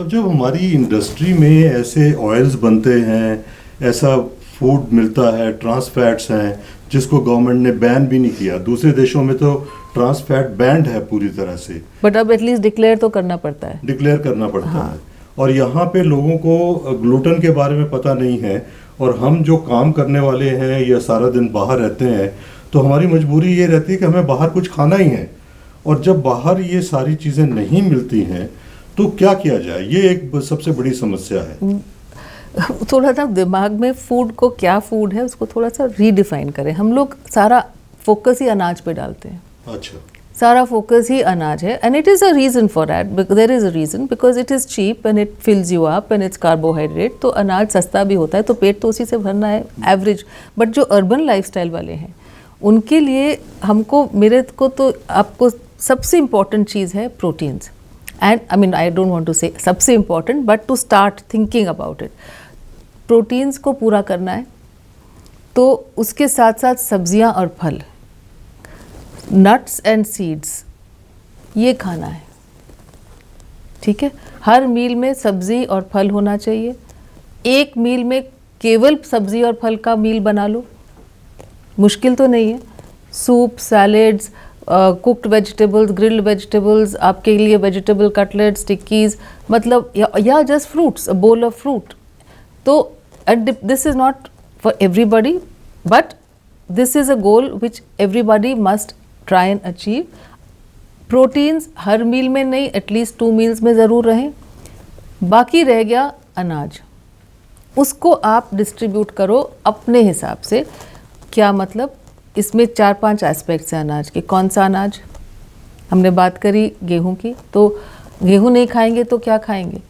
अब जब हमारी इंडस्ट्री में ऐसे ऑयल्स बनते हैं, ऐसा फूड मिलता है, ट्रांस फैट्स हैं जिसको गवर्नमेंट ने बैन भी नहीं किया, दूसरे देशों में तो ट्रांस फैट बैंड है पूरी तरह से, बट अब एटलीस्ट डिक्लेयर तो करना पड़ता है। डिक्लेयर करना पड़ता है। और यहाँ पे लोगों को ग्लूटेन के बारे में पता नहीं है, और हम जो काम करने वाले हैं या सारा दिन बाहर रहते हैं तो हमारी मजबूरी ये रहती है कि हमें बाहर कुछ खाना ही है, और जब बाहर ये सारी चीज़ें नहीं मिलती हैं तो क्या किया जाए, ये एक सबसे बड़ी समस्या है। थोड़ा सा दिमाग में फूड को क्या फूड है उसको थोड़ा सा रीडिफाइन करें। हम लोग सारा फोकस ही अनाज पे डालते हैं। अच्छा, सारा फोकस ही अनाज है, and it is a reason for that, there is a reason, because it is cheap and it fills you up and it's carbohydrate. तो अनाज सस्ता भी होता है तो पेट तो उसी से भरना है एवरेज। बट जो अर्बन लाइफस्टाइल वाले हैं उनके लिए हमको, मेरे को तो आपको सबसे इम्पॉर्टेंट चीज़ है proteins. And I mean I don't want to say सबसे important, but to start thinking about it, proteins को पूरा करना है तो उसके साथ साथ सब्जियां और फल, नट्स एंड सीड्स, ये खाना है। ठीक है, हर मील में सब्जी और फल होना चाहिए। एक मील में केवल सब्जी और फल का मील बना लो, मुश्किल तो नहीं है। Soup, salads, cooked vegetables, grilled vegetables, आपके लिए वेजिटेबल कटलेट्स, टिक्कीज, मतलब या just fruits, a bowl of fruit. तो this is not for everybody, but this is a goal which everybody must try and achieve. Proteins हर meal में नहीं, at least 2 meals में ज़रूर रहें। बाकी रह गया अनाज, उसको आप डिस्ट्रीब्यूट करो अपने हिसाब से। क्या मतलब, इसमें 4-5 एस्पेक्ट्स हैं अनाज के। कौन सा अनाज? हमने बात करी गेहूं की, तो गेहूं नहीं खाएंगे तो क्या खाएंगे?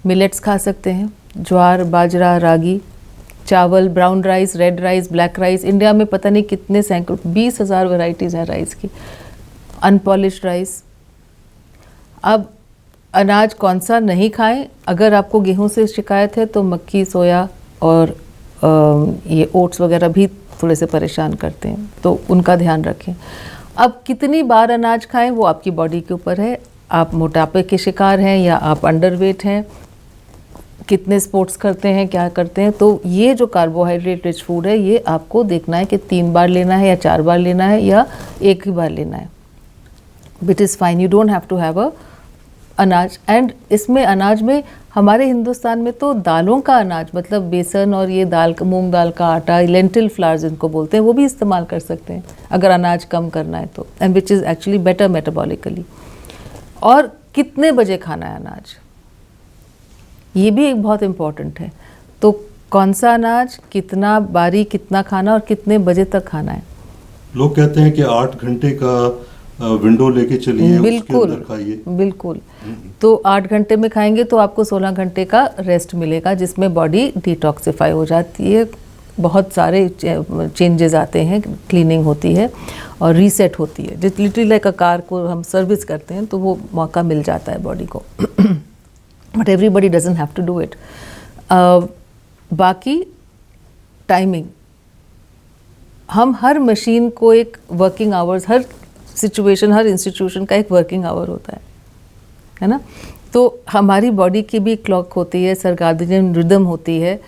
मिलेट्स खा सकते हैं, ज्वार, बाजरा, रागी, चावल, brown rice, red rice, black rice. India में पता नहीं कितने सैकड़ों 20,000 वैरायटीज़ हैं राइस की। Unpolished rice. अब अनाज कौन सा नहीं खाएं? अगर आपको गेहूं से शिकायत है तो मक्की, सोया और ये ओट्स वगैरह भी थोड़े से परेशान करते हैं, तो उनका ध्यान रखें। अब कितनी बार अनाज खाएं वो आपकी बॉडी के ऊपर है। आप मोटापे के शिकार हैं या आप अंडरवेट हैं, कितने स्पोर्ट्स करते हैं, क्या करते हैं, तो ये जो कार्बोहाइड्रेट रिच फूड है ये आपको देखना है कि 3 बार लेना है या 4 बार लेना है या एक ही बार लेना है। It is fine, you don't have to have a अनाज। एंड इसमें अनाज में हमारे हिंदुस्तान में तो दालों का अनाज, मतलब बेसन और ये दाल, मूंग दाल का आटा, लेंटिल फ्लावर्स इनको बोलते हैं, वो भी इस्तेमाल कर सकते हैं अगर अनाज कम करना है तो, and which is actually better metabolically. और कितने बजे खाना है अनाज, ये भी एक बहुत इम्पॉर्टेंट है। तो कौन सा अनाज, कितना बारी, कितना खाना और कितने बजे तक खाना है। लोग कहते हैं कि 8 घंटे का विंडो लेके चलिए, बिल्कुल, उसके अंदर खाइए। बिल्कुल। तो 8 घंटे में खाएंगे तो आपको 16 घंटे का रेस्ट मिलेगा, जिसमें बॉडी डिटॉक्सिफाई हो जाती है, बहुत सारे चेंजेस आते हैं, क्लीनिंग होती है और रीसेट होती है। जिस लिटरली लाइक अ कार को हम सर्विस करते हैं तो वो मौका मिल जाता है बॉडी को। But everybody doesn't have to do it. बाकी टाइमिंग, हम हर मशीन को एक वर्किंग आवर्स, हर सिचुएशन, हर इंस्टीट्यूशन का एक वर्किंग आवर होता है ना। तो हमारी बॉडी की भी क्लॉक होती है, सर्काडियन रिदम होती है।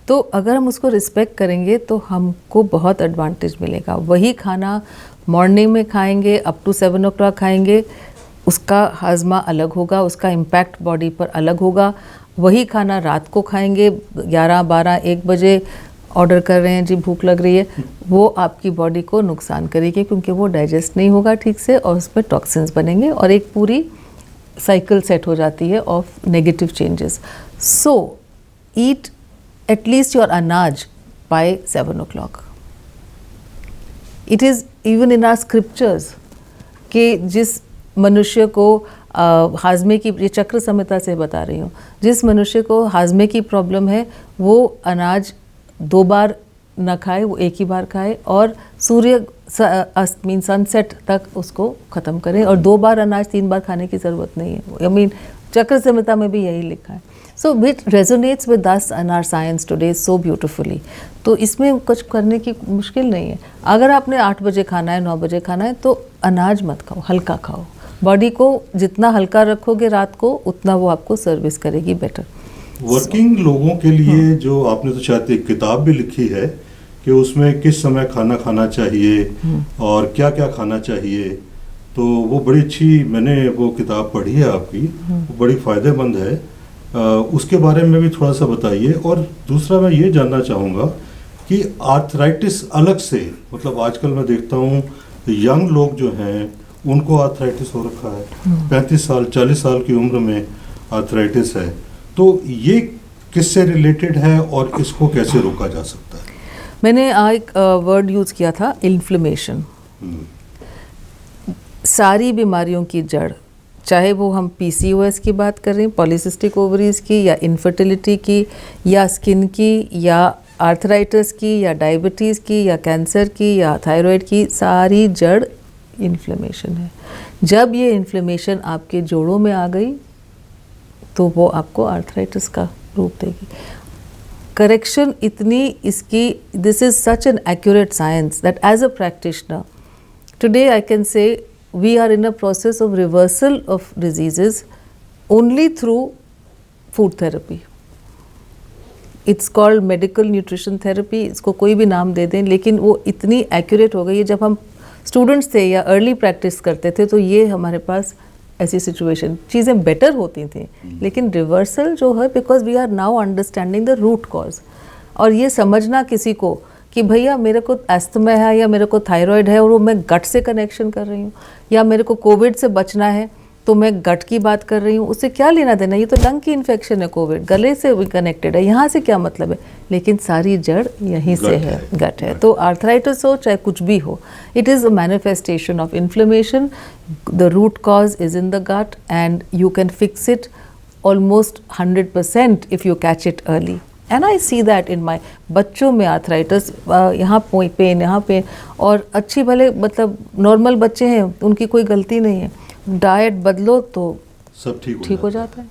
तो अगर हम उसको रिस्पेक्ट करेंगे तो हमको बहुत एडवांटेज मिलेगा। वही खाना मॉर्निंग में खाएंगे, अप टू 7 o'clock खाएंगे, उसका हाजमा अलग होगा, उसका इम्पैक्ट बॉडी पर अलग होगा। वही खाना रात को खाएंगे 11, 12, 1 बजे, ऑर्डर कर रहे हैं जी, भूख लग रही है, वो आपकी बॉडी को नुकसान करेगी क्योंकि वो डाइजेस्ट नहीं होगा ठीक से और उसमें टॉक्सिन्स बनेंगे और एक पूरी साइकिल सेट हो जाती है of negative changes. So eat at least your अनाज by 7 o'clock। It is even in our scriptures कि जिस मनुष्य को हाजमे की, ये चक्र संहिता से बता रही हूँ, जिस मनुष्य को हाजमे की प्रॉब्लम है वो अनाज 2 बार न खाए, वो एक ही बार खाए और सूर्य सनसेट तक उसको ख़त्म करें। और 2 बार अनाज 3 बार खाने की ज़रूरत नहीं है। आई मीन चक्र संहिता में भी यही लिखा है। So it resonates with us and our science today so beautifully. तो इसमें कुछ करने की मुश्किल नहीं है। अगर आपने 8 बजे खाना है, 9 बजे खाना है तो अनाज मत खाओ, हल्का खाओ। बॉडी को जितना हल्का रखोगे रात को उतना वो आपको सर्विस करेगी बेटर। वर्किंग लोगों के लिए जो आपने तो शायद एक किताब भी लिखी है कि उसमें किस समय खाना खाना चाहिए और क्या क्या खाना चाहिए, तो वो बड़ी अच्छी, मैंने वो किताब पढ़ी है आपकी, वो बड़ी फ़ायदेमंद है। उसके बारे में भी थोड़ा सा बताइए। और दूसरा मैं ये जानना चाहूँगा कि आर्थराइटिस अलग से, मतलब आजकल मैं देखता हूँ यंग लोग जो हैं उनको आर्थराइटिस हो रखा है, 35 साल 40 साल की उम्र में आर्थराइटिस है, तो ये किससे रिलेटेड है और इसको कैसे रोका जा सकता है? मैंने एक वर्ड यूज़ किया था, इन्फ्लेमेशन। सारी बीमारियों की जड़, चाहे वो हम PCOS की बात कर रहे हैं, पॉलीसिस्टिक ओवरीज की, या इनफर्टिलिटी की, या स्किन की, या आर्थराइटिस की, या डायबिटीज़ की, या कैंसर की, या थायराइड की, सारी जड़ इन्फ्लेमेशन है। जब ये इन्फ्लेमेशन आपके जोड़ों में आ गई तो वो आपको आर्थराइटिस का रूप देगी। करेक्शन इतनी इसकी, this is such an accurate science that as a practitioner today I can say we are in a process of reversal of diseases only through food therapy. It's called medical nutrition therapy, इसको कोई भी नाम दे दें, लेकिन वो इतनी accurate हो गई है। जब हम स्टूडेंट्स थे या अर्ली प्रैक्टिस करते थे तो ये हमारे पास ऐसी सिचुएशन, चीज़ें बेटर होती थी, लेकिन रिवर्सल जो है, because we are now understanding the root cause. और ये समझना किसी को कि भैया मेरे को एस्थमा है या मेरे को थायराइड है और वो मैं गट से कनेक्शन कर रही हूँ, या मेरे को कोविड से बचना है तो मैं गट की बात कर रही हूँ, उससे क्या लेना देना? ये तो लंग की इन्फेक्शन है, कोविड गले से भी कनेक्टेड है, यहाँ से क्या मतलब है? लेकिन सारी जड़ यहीं से है, गट है। तो आर्थराइटिस हो चाहे कुछ भी हो, it is a manifestation of inflammation. The root cause is in the gut and you can fix it almost 100% if you catch it early. And I see that in my बच्चों में arthritis, यहाँ pen, यहाँ pen, और अच्छी भले मतलब normal बच्चे हैं, उनकी कोई गलती नहीं है, डाइट बदलो तो सब ठीक हो जाता है।